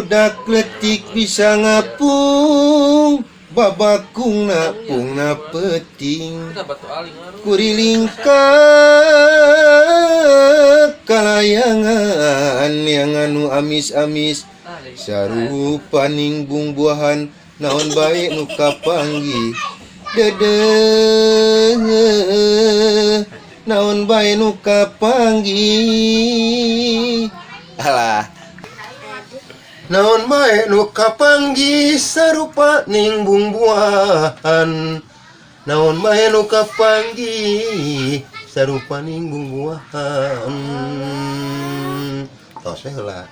budak letik bisa ngapung babakung napung na peting kuriling kalayangan yang anu amis-amis sarupa ningbung buahan naon bae nu kapanggi dedeh naon bae nu kapanggi alah naon bae nu kapanggi sarupa ningbung buahan naon bae nu kapanggi sarupa ningbung buahan tos heula.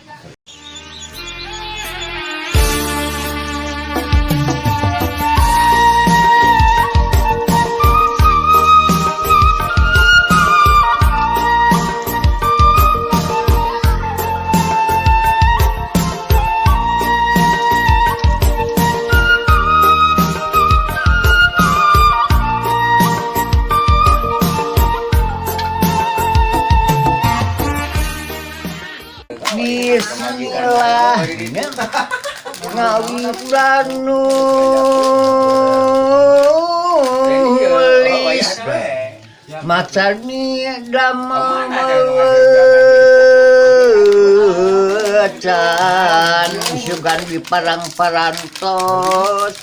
Bismillah ngawiran nulis macani damel mewecan sugan di parang-parantos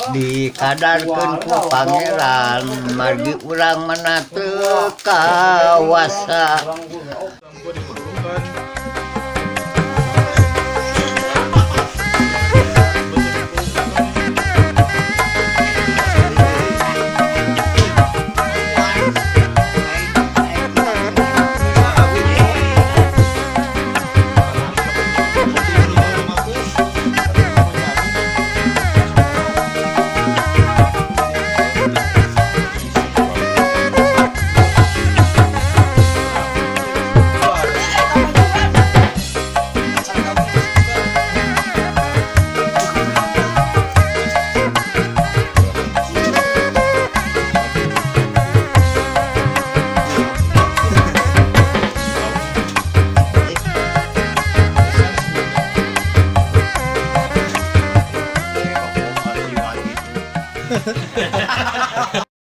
dikadarkeun ku pangeran margi urang mana teu kawasa